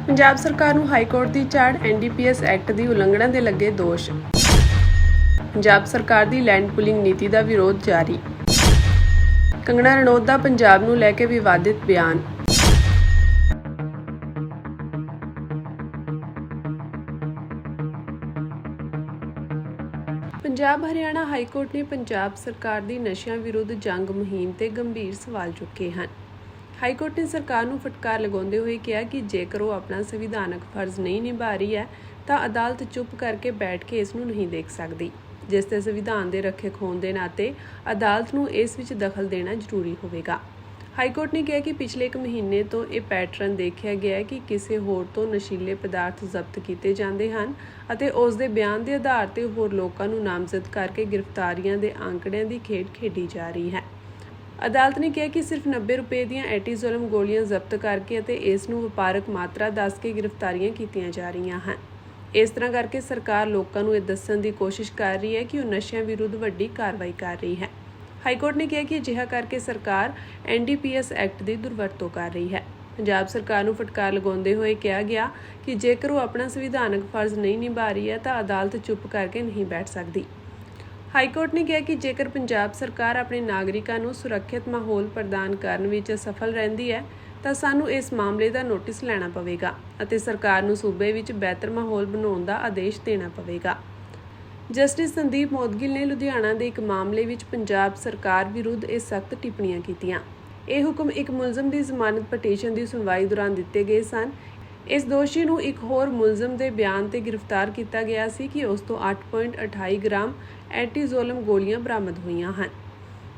ਪੰਜਾਬ ਸਰਕਾਰ ਨੂੰ high court ਦੀ ਝਾੜ, NDPS ਐਕਟ ਦੀ ਉਲੰਘਣਾ ਦੇ ਲੱਗੇ ਦੋਸ਼। ਪੰਜਾਬ ਸਰਕਾਰ ਦੀ ਲੈਂਡ ਪੂਲਿੰਗ ਨੀਤੀ ਦਾ ਵਿਰੋਧ ਜਾਰੀ। ਕੰਗਣਾ ਰਣੌਤ ਦਾ ਪੰਜਾਬ ਨੂੰ ਲੈ ਕੇ ਵਿਵਾਦਿਤ ਬਿਆਨ। ਪੰਜਾਬ ਹਰਿਆਣਾ ਹਾਈ ਕੋਰਟ ਨੇ ਪੰਜਾਬ ਸਰਕਾਰ ਦੀ ਨਸ਼ਿਆਂ ਵਿਰੁੱਧ ਜੰਗ ਮੁਹਿੰਮ ਤੇ ਗੰਭੀਰ ਸਵਾਲ ਚੁੱਕੇ ਹਨ। ਹਾਈ ਕੋਰਟ ਨੇ ਸਰਕਾਰ ਨੂੰ ਫਟਕਾਰ ਲਗਾਉਂਦੇ ਹੋਏ ਕਿਹਾ ਕਿ ਜੇਕਰ ਉਹ ਆਪਣਾ ਸੰਵਿਧਾਨਕ ਫਰਜ਼ ਨਹੀਂ ਨਿਭਾ ਰਹੀ ਹੈ ਤਾਂ ਅਦਾਲਤ ਚੁੱਪ ਕਰਕੇ ਬੈਠ ਕੇ ਇਸ ਨੂੰ ਨਹੀਂ ਦੇਖ ਸਕਦੀ, ਜਿਸ ਤੇ ਸੰਵਿਧਾਨ ਦੇ ਰੱਖਿਅਕ ਹੋਣ ਦੇ ਨਾਤੇ ਅਦਾਲਤ ਨੂੰ ਇਸ ਵਿੱਚ ਦਖਲ ਦੇਣਾ ਜ਼ਰੂਰੀ ਹੋਵੇਗਾ। ਹਾਈ ਕੋਰਟ ਨੇ ਕਿਹਾ ਕਿ ਪਿਛਲੇ 1 ਮਹੀਨੇ ਤੋਂ ਇਹ ਪੈਟਰਨ ਦੇਖਿਆ ਗਿਆ ਹੈ ਕਿ ਕਿਸੇ ਹੋਰ ਤੋਂ ਨਸ਼ੀਲੇ ਪਦਾਰਥ ਜ਼ਬਤ ਕੀਤੇ ਜਾਂਦੇ ਹਨ ਅਤੇ ਉਸ ਦੇ ਬਿਆਨ ਦੇ ਆਧਾਰ ਤੇ ਹੋਰ ਲੋਕਾਂ ਨੂੰ ਨਾਮਜ਼ਦ ਕਰਕੇ ਗ੍ਰਿਫਤਾਰੀਆਂ ਦੇ ਅੰਕੜਿਆਂ ਦੀ ਖੇਡ ਖੇਡੀ ਜਾ ਰਹੀ ਹੈ। ਅਦਾਲਤ ਨੇ ਕਿਹਾ ਕਿ ਸਿਰਫ 90 ਰੁਪਏ ਦੀਆਂ ਐਂਟੀਜ਼ੋਲਮ ਗੋਲੀਆਂ ਜ਼ਬਤ ਕਰਕੇ ਅਤੇ ਇਸ ਨੂੰ ਵਪਾਰਕ ਮਾਤਰਾ ਦੱਸ ਕੇ ਗ੍ਰਿਫਤਾਰੀਆਂ ਕੀਤੀਆਂ ਜਾ ਰਹੀਆਂ ਹਨ। ਇਸ ਤਰ੍ਹਾਂ ਕਰਕੇ ਸਰਕਾਰ ਲੋਕਾਂ ਨੂੰ ਇਹ ਦੱਸਣ ਦੀ ਕੋਸ਼ਿਸ਼ ਕਰ ਰਹੀ ਹੈ ਕਿ ਉਹ ਨਸ਼ਿਆਂ ਵਿਰੁੱਧ ਵੱਡੀ ਕਾਰਵਾਈ ਕਰ ਰਹੀ ਹੈ। ਹਾਈ ਕੋਰਟ ਨੇ ਕਿਹਾ ਕਿ ਅਜਿਹਾ ਕਰਕੇ ਸਰਕਾਰ NDPS ਐਕਟ ਦੀ ਦੁਰਵਰਤੋਂ ਕਰ ਰਹੀ ਹੈ। ਪੰਜਾਬ ਸਰਕਾਰ ਨੂੰ ਫਟਕਾਰ ਲਗਾਉਂਦੇ ਹੋਏ ਕਿਹਾ ਗਿਆ ਕਿ ਜੇਕਰ ਉਹ ਆਪਣਾ ਸੰਵਿਧਾਨਕ ਫਰਜ਼ ਨਹੀਂ ਨਿਭਾ ਰਹੀ ਹੈ ਤਾਂ ਅਦਾਲਤ ਚੁੱਪ ਕਰਕੇ ਨਹੀਂ ਬੈਠ ਸਕਦੀ। ਹਾਈ ਕੋਰਟ ਨੇ ਕਿਹਾ ਕਿ ਜੇਕਰ ਪੰਜਾਬ ਸਰਕਾਰ ਆਪਣੇ ਨਾਗਰਿਕਾਂ ਨੂੰ ਸੁਰੱਖਿਅਤ ਮਾਹੌਲ ਪ੍ਰਦਾਨ ਕਰਨ ਵਿੱਚ ਅਸਫਲ ਰਹਿੰਦੀ ਹੈ ਤਾਂ ਸਾਨੂੰ ਇਸ ਮਾਮਲੇ ਦਾ ਨੋਟਿਸ ਲੈਣਾ ਪਵੇਗਾ ਅਤੇ ਸਰਕਾਰ ਨੂੰ ਸੂਬੇ ਵਿੱਚ ਬਿਹਤਰ ਮਾਹੌਲ ਬਣਾਉਣ ਦਾ ਆਦੇਸ਼ ਦੇਣਾ ਪਵੇਗਾ। ਜਸਟਿਸ ਸੰਦੀਪ ਮੋਦਗਿਲ ਨੇ ਲੁਧਿਆਣਾ ਦੇ ਇੱਕ ਮਾਮਲੇ ਵਿੱਚ ਪੰਜਾਬ ਸਰਕਾਰ ਵਿਰੁੱਧ ਇਹ ਸਖਤ ਟਿੱਪਣੀਆਂ ਕੀਤੀਆਂ। ਇਹ ਹੁਕਮ ਇੱਕ ਮੁਲਜ਼ਮ ਦੀ ਜ਼ਮਾਨਤ ਪਟੀਸ਼ਨ ਦੀ ਸੁਣਵਾਈ ਦੌਰਾਨ ਦਿੱਤੇ ਗਏ ਸਨ। ਇਸ ਦੋਸ਼ੀ ਨੂੰ ਇੱਕ ਹੋਰ ਮੁਲਜ਼ਮ ਦੇ ਬਿਆਨ ਤੇ ਗ੍ਰਿਫਤਾਰ ਕੀਤਾ ਗਿਆ ਸੀ ਕਿ ਉਸ ਤੋਂ 8.28 ਗ੍ਰਾਮ ਐਂਟੀਜ਼ੋਲਮ ਗੋਲੀਆਂ ਬਰਾਮਦ ਹੋਈਆਂ ਹਨ।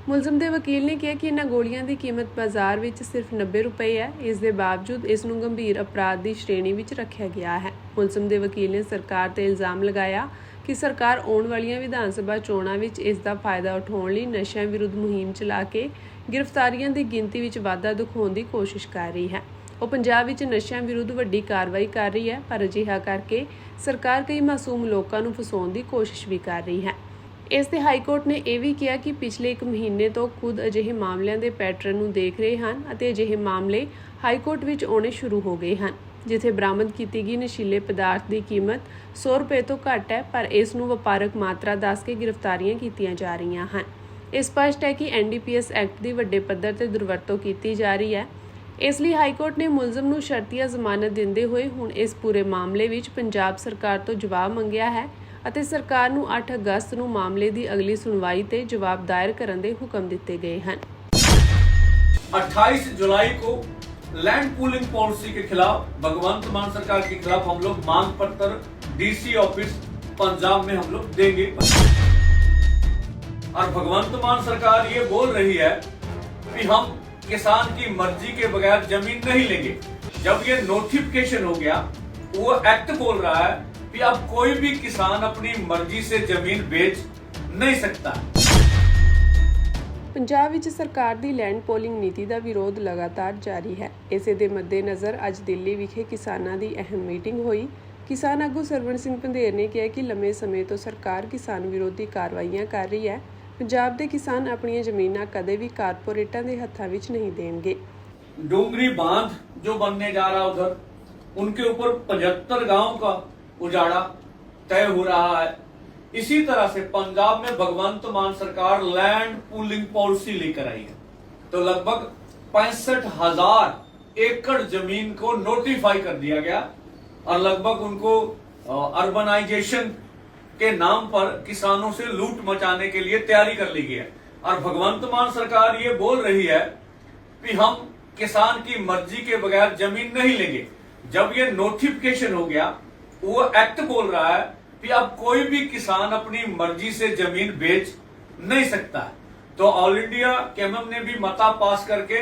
ਮੁਲਜ਼ਮ ਦੇ ਵਕੀਲ ਨੇ ਕਿਹਾ ਕਿ ਇਹਨਾਂ ਗੋਲੀਆਂ ਦੀ ਕੀਮਤ ਬਾਜ਼ਾਰ ਵਿੱਚ ਸਿਰਫ 90 ਰੁਪਏ ਹੈ। ਇਸ ਦੇ ਬਾਵਜੂਦ ਇਸ ਨੂੰ ਗੰਭੀਰ ਅਪਰਾਧ ਦੀ ਸ਼੍ਰੇਣੀ ਵਿੱਚ ਰੱਖਿਆ ਗਿਆ ਹੈ। ਮੁਲਜ਼ਮ ਦੇ ਵਕੀਲ ਨੇ ਸਰਕਾਰ ਤੇ ਇਲਜ਼ਾਮ ਲਗਾਇਆ ਕਿ ਸਰਕਾਰ ਆਉਣ ਵਾਲੀਆਂ ਵਿਧਾਨ ਸਭਾ ਚੋਣਾਂ ਵਿੱਚ ਇਸ ਦਾ ਫਾਇਦਾ ਉਠਾਉਣ ਲਈ ਨਸ਼ਿਆਂ ਵਿਰੁੱਧ ਮੁਹਿੰਮ ਚਲਾ ਕੇ ਗ੍ਰਿਫਤਾਰੀਆਂ ਦੀ ਗਿਣਤੀ ਵਿੱਚ ਵਾਧਾ ਦਿਖਾਉਣ ਦੀ ਕੋਸ਼ਿਸ਼ ਕਰ ਰਹੀ ਹੈ। ਉਹ ਪੰਜਾਬ ਵਿੱਚ ਨਸ਼ਿਆਂ ਵਿਰੁੱਧ ਵੱਡੀ ਕਾਰਵਾਈ ਕਰ ਰਹੀ ਹੈ, ਪਰ ਅਜਿਹਾ ਕਰਕੇ ਸਰਕਾਰ ਕਈ ਮਾਸੂਮ ਲੋਕਾਂ ਨੂੰ ਫਸਾਉਣ ਦੀ ਕੋਸ਼ਿਸ਼ ਵੀ ਕਰ ਰਹੀ ਹੈ। ਇਸ ਤੇ ਹਾਈ ਕੋਰਟ ਨੇ ਇਹ ਵੀ ਕਿਹਾ ਕਿ ਪਿਛਲੇ 1 ਮਹੀਨੇ ਤੋਂ ਖੁਦ ਅਜਿਹੇ ਮਾਮਲਿਆਂ ਦੇ ਪੈਟਰਨ ਨੂੰ ਦੇਖ ਰਹੇ ਹਨ ਅਤੇ ਅਜਿਹੇ ਮਾਮਲੇ ਹਾਈ ਕੋਰਟ ਵਿੱਚ ਆਉਣੇ ਸ਼ੁਰੂ ਹੋ ਗਏ ਹਨ, ਜਿੱਥੇ ਬਰਾਮਦ ਕੀਤੀ ਗਈ ਨਸ਼ੀਲੇ ਪਦਾਰਥ ਦੀ ਕੀਮਤ 100 ਰੁਪਏ ਤੋਂ ਘੱਟ ਹੈ, ਪਰ ਇਸ ਨੂੰ ਵਪਾਰਕ ਮਾਤਰਾ ਦੱਸ ਕੇ ਗ੍ਰਿਫਤਾਰੀਆਂ ਕੀਤੀਆਂ ਜਾ ਰਹੀਆਂ ਹਨ। ਇਹ ਸਪਸ਼ਟ ਹੈ ਕਿ NDPS ਐਕਟ ਦੀ ਵੱਡੇ ਪੱਧਰ ਤੇ ਦੁਰਵਰਤੋਂ ਕੀਤੀ ਜਾ ਰਹੀ ਹੈ। ਇਸ ਲਈ ਹਾਈ ਕੋਰਟ ਨੇ ਮੁਲਜ਼ਮ ਨੂੰ ਸ਼ਰਤੀਆ ਜ਼ਮਾਨਤ ਦਿੰਦੇ ਹੋਏ ਹੁਣ ਇਸ ਪੂਰੇ ਮਾਮਲੇ ਵਿੱਚ ਪੰਜਾਬ ਸਰਕਾਰ ਤੋਂ ਜਵਾਬ ਮੰਗਿਆ ਹੈ ਅਤੇ ਸਰਕਾਰ ਨੂੰ 8 ਅਗਸਤ ਨੂੰ ਮਾਮਲੇ ਦੀ ਅਗਲੀ ਸੁਣਵਾਈ ਤੇ ਜਵਾਬ ਦਾਇਰ ਕਰਨ ਦੇ ਹੁਕਮ ਦਿੱਤੇ ਗਏ ਹਨ। 28 जुलाई को लैंड पूलिंग पॉलिसी के खिलाफ भगवंत मान सरकार के खिलाफ हम लोग मांग पत्र DC ऑफिस पंजाब में हम लोग देंगे। और भगवंत मान सरकार ये बोल रही है कि हम किसान की मर्जी के बगैर जमीन नहीं लेंगे। जब ये नोटिफिकेशन हो गया, वो एक्ट बोल रहा है कि अब कोई भी किसान अपनी मर्जी से जमीन बेच नहीं सकता। ਪੰਜਾਬ ਵਿੱਚ ਸਰਕਾਰ ਦੀ ਲੈਂਡ ਪੋਲਿੰਗ ਨੀਤੀ ਦਾ ਵਿਰੋਧ ਲਗਾਤਾਰ ਜਾਰੀ ਹੈ। ਇਸੇ ਦੇ ਮੱਦੇਨਜ਼ਰ ਅੱਜ ਦਿੱਲੀ ਵਿਖੇ ਕਿਸਾਨਾਂ ਦੀ ਅਹਿਮ ਮੀਟਿੰਗ ਹੋਈ। ਕਿਸਾਨ ਆਗੂ ਸਰਵਣ ਸਿੰਘ ਪੰਧੇਰ ਨੇ ਕਿਹਾ ਕਿ ਲੰਮੇ ਸਮੇਂ ਤੋਂ ਸਰਕਾਰ ਕਿਸਾਨ ਵਿਰੋਧੀ ਕਾਰਵਾਈਆਂ ਕਰ ਰਹੀ ਹੈ। ਪੰਜਾਬ ਦੇ ਕਿਸਾਨ ਆਪਣੀਆਂ ਜ਼ਮੀਨਾਂ ਕਦੇ ਵੀ ਕਾਰਪੋਰੇਟਾਂ ਦੇ ਹੱਥਾਂ ਵਿੱਚ ਨਹੀਂ ਦੇਣਗੇ। डोंगरी बांध जो बनने जा रहा उधर, उनके ऊपर 75 गांव का उजाड़ा तय हो रहा है। इसी तरह से पंजाब में भगवंत मान सरकार लैंड पूलिंग पॉलिसी लेकर आई है, तो लगभग 65,000 एकड़ जमीन को नोटिफाई कर दिया गया और लगभग उनको अर्बनाइजेशन के नाम पर किसानों से लूट मचाने के लिए तैयारी कर ली गई है। और भगवंत मान सरकार ये बोल रही है कि हम किसान की मर्जी के बगैर जमीन नहीं लेंगे। जब ये नोटिफिकेशन हो गया, वो एक्ट बोल रहा है कि अब कोई भी किसान अपनी मर्जी से जमीन बेच नहीं सकता है। तो ऑल इंडिया केएमएम ने भी मता पास करके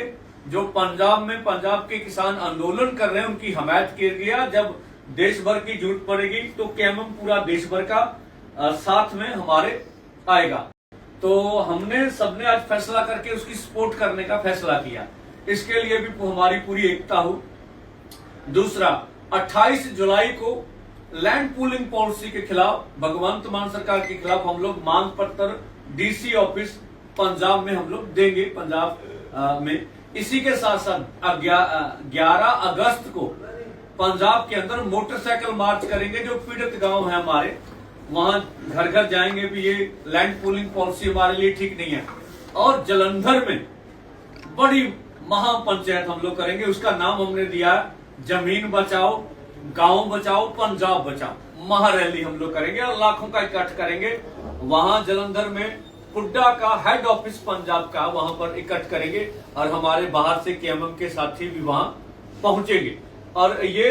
जो पंजाब में पंजाब के किसान आंदोलन कर रहे हैं उनकी हमायत किया गया। जब देश भर की जरूरत पड़ेगी तो केएमएम पूरा देश भर का साथ में हमारे आएगा। तो हमने सबने आज फैसला करके उसकी सपोर्ट करने का फैसला किया। इसके लिए भी हमारी पूरी एकता हो। दूसरा, 28 जुलाई को लैंड पूलिंग पॉलिसी के खिलाफ भगवंत मान सरकार के खिलाफ हम लोग मांग पत्र DC ऑफिस पंजाब में हम लोग देंगे। पंजाब में इसी के साथ साथ 11 अगस्त को पंजाब के अंदर मोटरसाइकिल मार्च करेंगे। जो पीड़ित गांव है हमारे, वहां घर घर जाएंगे भी ये लैंड पूलिंग पॉलिसी हमारे लिए ठीक नहीं है। और जलंधर में बड़ी महापंचायत हम लोग करेंगे, उसका नाम हमने दिया जमीन बचाओ, गांव बचाओ, पंजाब बचाओ। महारैली हम लोग करेंगे और लाखों का इकट्ठ करेंगे। वहां जलंधर में पुड्डा का हेड ऑफिस पंजाब का, वहां पर इकट्ठ करेंगे और हमारे बाहर से केएमएम के साथी भी वहां पहुंचेंगे। और ये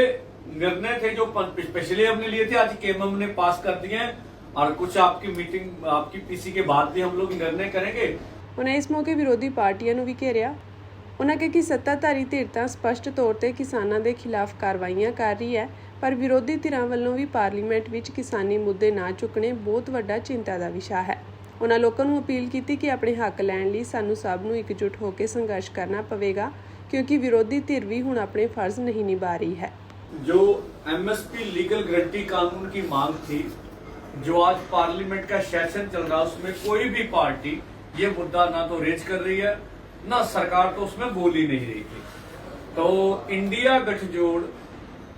निर्णय थे जो स्पेशली हमने लिए थे, आज केएमएम ने पास कर दिए हैं और कुछ आपकी मीटिंग, आपकी पीसी के बाद भी हम लोग निर्णय करेंगे। उन्हें इस मौके विरोधी पार्टियां ਨੂੰ ਵੀ ਘੇਰਿਆ। ਉਹਨਾਂ ਕਿਹਾ ਕਿ ਸੱਤਾਧਾਰੀ ਧਿਰ ਤਾਂ ਸਪਸ਼ਟ ਤੌਰ ਤੇ ਕਿਸਾਨਾਂ ਦੇ ਖਿਲਾਫ ਕਾਰਵਾਈਆਂ ਕਰ ਰਹੀ ਹੈ, ਪਰ ਵਿਰੋਧੀ ਧਿਰਾਂ ਵੱਲੋਂ ਵੀ ਪਾਰਲੀਮੈਂਟ ਵਿੱਚ ਕਿਸਾਨੀ ਮੁੱਦੇ ਨਾ ਚੁੱਕਣੇ ਬਹੁਤ ਵੱਡਾ ਚਿੰਤਾ ਦਾ ਵਿਸ਼ਾ ਹੈ। ਉਹਨਾਂ ਲੋਕਾਂ ਨੂੰ ਅਪੀਲ ਕੀਤੀ ਕਿ ਆਪਣੇ ਹੱਕ ਲੈਣ ਲਈ ਸਾਨੂੰ ਸਭ ਨੂੰ ਇਕਜੁੱਟ ਹੋ ਕੇ ਸੰਘਰਸ਼ ਕਰਨਾ ਪਵੇਗਾ, क्योंकि विरोधी धिर भी हुण अपने फर्ज नहीं निभा रही है। जो एमएसपी लीगल गारंटी कानून की मांग थी, जो आज पार्लियामेंट का सेशन चल रहा है, उसमें कोई भी पार्टी ये मुद्दा ना तो रेज कर रही है, ना सरकार तो उसमें बोल ही नहीं रही थी। तो इंडिया गठजोड़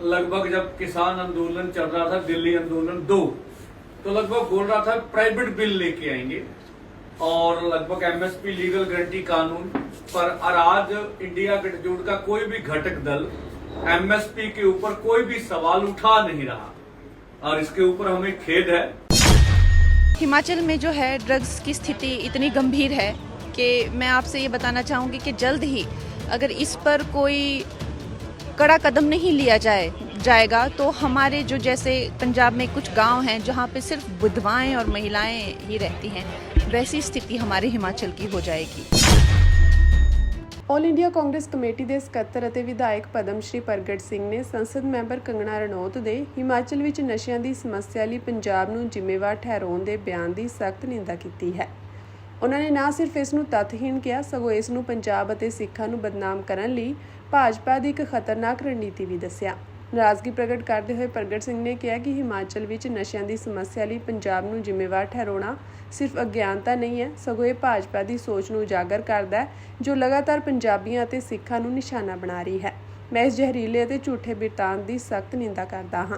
लगभग जब किसान आंदोलन चल रहा था, दिल्ली आंदोलन 2, तो लगभग बोल रहा था प्राइवेट बिल लेके आएंगे और लगभग एमएसपी लीगल गारंटी कानून पर। और आज इंडिया गठजोड़ का कोई भी घटक दल एमएसपी के ऊपर कोई भी सवाल उठा नहीं रहा और इसके ऊपर हमें खेद है। हिमाचल में जो है ड्रग्स की स्थिति इतनी गंभीर है कि मैं आपसे ये बताना चाहूँगी कि जल्द ही अगर इस पर कोई कड़ा कदम नहीं लिया जाएगा तो हमारे जो जैसे पंजाब में कुछ गांव हैं जहां पे सिर्फ विधवाएं और महिलाएं ही रहती हैं, वैसी स्थिति हमारे हिमाचल की हो जाएगी। ਆਲ ਇੰਡੀਆ ਕਾਂਗਰਸ ਕਮੇਟੀ ਦੇ ਸਕੱਤਰ ਅਤੇ ਵਿਧਾਇਕ ਪਦਮ ਸ਼੍ਰੀ ਪ੍ਰਗਟ ਸਿੰਘ ਨੇ ਸੰਸਦ ਮੈਂਬਰ ਕੰਗਣਾ ਰਣੌਤ ਦੇ ਹਿਮਾਚਲ ਵਿੱਚ ਨਸ਼ਿਆਂ ਦੀ ਸਮੱਸਿਆ ਲਈ ਪੰਜਾਬ ਨੂੰ ਜ਼ਿੰਮੇਵਾਰ ਠਹਿਰਾਉਣ ਦੇ ਬਿਆਨ ਦੀ ਸਖਤ ਨਿੰਦਾ ਕੀਤੀ ਹੈ। ਉਹਨਾਂ ਨੇ ਨਾ ਸਿਰਫ ਇਸ ਨੂੰ ਤੱਥਹੀਣ ਕਿਹਾ, ਸਗੋਂ ਇਸ ਨੂੰ ਪੰਜਾਬ ਅਤੇ ਸਿੱਖਾਂ ਨੂੰ ਬਦਨਾਮ ਕਰਨ ਲਈ ਭਾਜਪਾ ਦੀ ਇੱਕ ਖਤਰਨਾਕ ਰਣਨੀਤੀ ਵੀ ਦੱਸਿਆ। ਨਾਰਾਜ਼ਗੀ ਪ੍ਰਗਟ ਕਰਦੇ ਹੋਏ ਪ੍ਰਗਟ ਸਿੰਘ ਨੇ ਕਿਹਾ ਕਿ ਹਿਮਾਚਲ ਵਿੱਚ ਨਸ਼ਿਆਂ ਦੀ ਸਮੱਸਿਆ ਲਈ ਪੰਜਾਬ ਨੂੰ ਜ਼ਿੰਮੇਵਾਰ ਠਹਿਰਾਉਣਾ ਸਿਰਫ ਅਗਿਆਨਤਾ ਨਹੀਂ ਹੈ, ਸਗੋਂ ਇਹ ਭਾਜਪਾ ਦੀ ਸੋਚ ਨੂੰ ਉਜਾਗਰ ਕਰਦਾ ਹੈ ਜੋ ਲਗਾਤਾਰ ਪੰਜਾਬੀਆਂ ਅਤੇ ਸਿੱਖਾਂ ਨੂੰ ਨਿਸ਼ਾਨਾ ਬਣਾ ਰਹੀ ਹੈ। ਮੈਂ ਇਸ ਜ਼ਹਿਰੀਲੇ ਅਤੇ ਝੂਠੇ ਬਿਰਤਾਂਤ ਦੀ ਸਖਤ ਨਿੰਦਾ ਕਰਦਾ ਹਾਂ।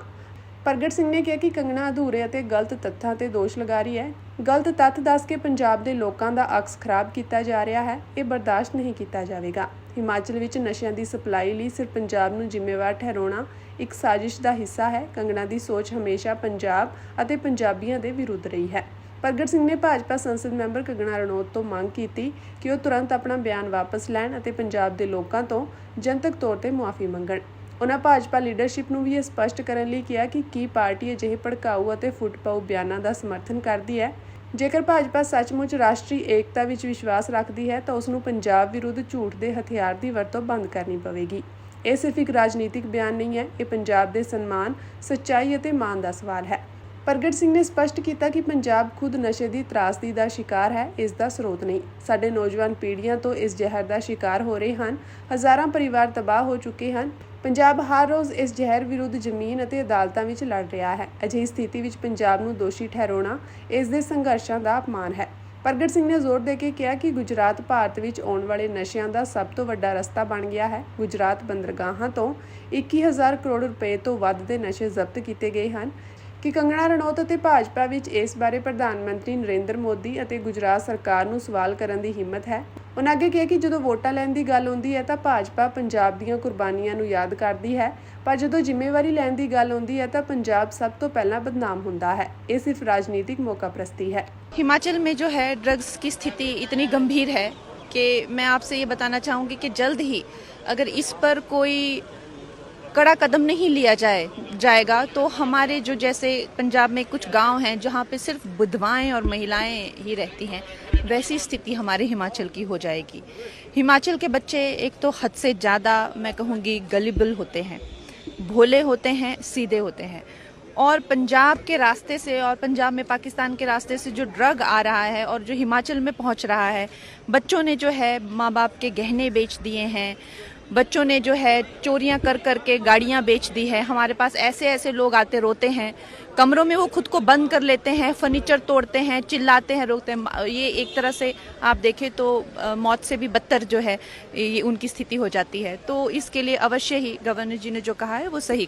ਪ੍ਰਗਟ ਸਿੰਘ ਨੇ ਕਿਹਾ ਕਿ ਕੰਗਣਾ ਅਧੂਰੇ ਅਤੇ ਗਲਤ ਤੱਥਾਂ ਤੇ ਦੋਸ਼ ਲਗਾ ਰਹੀ ਹੈ। ਗਲਤ ਤੱਥ ਦੱਸ ਕੇ ਪੰਜਾਬ ਦੇ ਲੋਕਾਂ ਦਾ ਅਕਸ ਖਰਾਬ ਕੀਤਾ ਜਾ ਰਿਹਾ ਹੈ, ਇਹ ਬਰਦਾਸ਼ਤ ਨਹੀਂ ਕੀਤਾ ਜਾਵੇਗਾ। ਹਿਮਾਚਲ ਵਿੱਚ ਨਸ਼ਿਆਂ ਦੀ ਸਪਲਾਈ ਲਈ ਸਿਰਫ ਪੰਜਾਬ ਨੂੰ ਜ਼ਿੰਮੇਵਾਰ ਠਹਿਰਾਉਣਾ ਇੱਕ ਸਾਜ਼ਿਸ਼ ਦਾ ਹਿੱਸਾ ਹੈ। ਕੰਗਣਾ ਦੀ ਸੋਚ ਹਮੇਸ਼ਾ ਪੰਜਾਬ ਅਤੇ ਪੰਜਾਬੀਆਂ ਦੇ ਵਿਰੁੱਧ ਰਹੀ ਹੈ। ਪ੍ਰਗਟ ਸਿੰਘ ਨੇ ਭਾਜਪਾ ਸੰਸਦ ਮੈਂਬਰ ਕੰਗਣਾ ਰਣੌਤ ਤੋਂ ਮੰਗ ਕੀਤੀ ਕਿ ਉਹ ਤੁਰੰਤ ਆਪਣਾ ਬਿਆਨ ਵਾਪਸ ਲੈਣ ਅਤੇ ਪੰਜਾਬ ਦੇ ਲੋਕਾਂ ਤੋਂ ਜਨਤਕ ਤੌਰ ਤੇ ਮੁਆਫੀ ਮੰਗਣ। ਉਹਨਾਂ ਭਾਜਪਾ ਲੀਡਰਸ਼ਿਪ ਨੂੰ ਵੀ ਇਹ ਸਪਸ਼ਟ ਕਰਨ ਲਈ ਕਿਹਾ ਕਿ ਕੀ ਪਾਰਟੀ ਅਜਿਹੇ ਭੜਕਾਊ ਅਤੇ ਫੁੱਟਪਾਊ ਬਿਆਨਾਂ ਦਾ ਸਮਰਥਨ ਕਰਦੀ ਹੈ। ਜੇਕਰ ਭਾਜਪਾ ਸੱਚਮੁੱਚ ਰਾਸ਼ਟਰੀ ਏਕਤਾ ਵਿੱਚ ਵਿਸ਼ਵਾਸ ਰੱਖਦੀ ਹੈ ਤਾਂ ਉਸ ਨੂੰ ਪੰਜਾਬ ਵਿਰੁੱਧ ਝੂਠ ਦੇ ਹਥਿਆਰ ਦੀ ਵਰਤੋਂ ਬੰਦ ਕਰਨੀ ਪਵੇਗੀ। ਇਹ ਸਿਰਫ ਇੱਕ ਰਾਜਨੀਤਿਕ ਬਿਆਨ ਨਹੀਂ ਹੈ, ਇਹ ਪੰਜਾਬ ਦੇ ਸਨਮਾਨ, ਸੱਚਾਈ ਅਤੇ ਮਾਣ ਦਾ ਸਵਾਲ ਹੈ। ਪ੍ਰਗਟ ਸਿੰਘ ਨੇ ਸਪਸ਼ਟ ਕੀਤਾ ਕਿ ਪੰਜਾਬ ਖੁਦ ਨਸ਼ੇ ਦੀ ਤਰਾਸਦੀ ਦਾ ਸ਼ਿਕਾਰ ਹੈ, ਇਸ ਦਾ ਸਰੋਤ ਨਹੀਂ। ਸਾਡੇ ਨੌਜਵਾਨ ਪੀੜ੍ਹੀਆਂ ਤੋਂ ਇਸ ਜ਼ਹਿਰ ਦਾ ਸ਼ਿਕਾਰ ਹੋ ਰਹੇ ਹਨ। ਹਜ਼ਾਰਾਂ ਪਰਿਵਾਰ ਤਬਾਹ ਹੋ ਚੁੱਕੇ ਹਨ। ਪੰਜਾਬ ਹਰ ਰੋਜ਼ ਇਸ ਜ਼ਹਿਰ ਵਿਰੁੱਧ ਜ਼ਮੀਨ ਅਤੇ ਅਦਾਲਤਾਂ ਵਿੱਚ ਲੜ ਰਿਹਾ ਹੈ। ਅਜਿਹੀ ਸਥਿਤੀ ਵਿੱਚ ਪੰਜਾਬ ਨੂੰ ਦੋਸ਼ੀ ਠਹਿਰਾਉਣਾ ਇਸ ਦੇ ਸੰਘਰਸ਼ਾਂ ਦਾ ਅਪਮਾਨ ਹੈ। ਪ੍ਰਗਟ ਸਿੰਘ ਨੇ ਜ਼ੋਰ ਦੇ ਕੇ ਕਿਹਾ ਕਿ ਗੁਜਰਾਤ ਭਾਰਤ ਵਿੱਚ ਆਉਣ ਵਾਲੇ ਨਸ਼ਿਆਂ ਦਾ ਸਭ ਤੋਂ ਵੱਡਾ ਰਸਤਾ ਬਣ ਗਿਆ ਹੈ। ਗੁਜਰਾਤ ਬੰਦਰਗਾਹਾਂ ਤੋਂ 21,000 ਕਰੋੜ ਰੁਪਏ ਤੋਂ ਵੱਧ ਦੇ ਨਸ਼ੇ ਜ਼ਬਤ ਕੀਤੇ ਗਏ ਹਨ। ਕਿ ਕੰਗਣਾ ਰਣੌਤ ਅਤੇ ਭਾਜਪਾ ਵਿੱਚ ਇਸ ਬਾਰੇ ਪ੍ਰਧਾਨ ਮੰਤਰੀ ਨਰਿੰਦਰ ਮੋਦੀ ਅਤੇ ਗੁਜਰਾਤ ਸਰਕਾਰ ਨੂੰ ਸਵਾਲ ਕਰਨ ਦੀ ਹਿੰਮਤ ਹੈ। ਉਹਨਾਂ ਅੱਗੇ ਕਿਹਾ ਕਿ ਜਦੋਂ ਵੋਟਾਂ ਲੈਣ ਦੀ ਗੱਲ ਆਉਂਦੀ ਹੈ ਤਾਂ ਭਾਜਪਾ ਪੰਜਾਬ ਦੀਆਂ ਕੁਰਬਾਨੀਆਂ ਨੂੰ ਯਾਦ ਕਰਦੀ ਹੈ, ਪਰ ਜਦੋਂ ਜ਼ਿੰਮੇਵਾਰੀ ਲੈਣ ਦੀ ਗੱਲ ਆਉਂਦੀ ਹੈ ਤਾਂ ਪੰਜਾਬ ਸਭ ਤੋਂ ਪਹਿਲਾਂ ਬਦਨਾਮ ਹੁੰਦਾ ਹੈ। ਇਹ ਸਿਰਫ ਰਾਜਨੀਤਿਕ ਮੌਕਾਪ੍ਰਸਤੀ है। हिमाचल में जो है ड्रग्स की स्थिति इतनी गंभीर है कि मैं आपसे ये बताना चाहूँगी कि जल्द ही अगर इस पर कोई कड़ा कदम नहीं लिया जाएगा तो हमारे जो जैसे पंजाब में कुछ गांव हैं जहां पे सिर्फ विधवाएं और महिलाएं ही रहती हैं, वैसी स्थिति हमारे हिमाचल की हो जाएगी। हिमाचल के बच्चे एक तो हद से ज़्यादा मैं कहूँगी गलिबल होते हैं, भोले होते हैं, सीधे होते हैं। और पंजाब के रास्ते से और पंजाब में पाकिस्तान के रास्ते से जो ड्रग आ रहा है और जो हिमाचल में पहुंच रहा है, बच्चों ने जो है माँ बाप के गहने बेच दिए हैं, बच्चों ने जो है चोरियां कर करके गाड़ियां बेच दी है। हमारे पास ऐसे ऐसे लोग आते रोते हैं, कमरों में वो खुद को बंद कर लेते हैं, फर्नीचर तोड़ते हैं, चिल्लाते हैं, रोते हैं। ये एक तरह से आप देखें तो मौत से भी बदतर जो है ये उनकी स्थिति हो जाती है। तो इसके लिए अवश्य ही गवर्नर जी ने जो कहा है वो सही।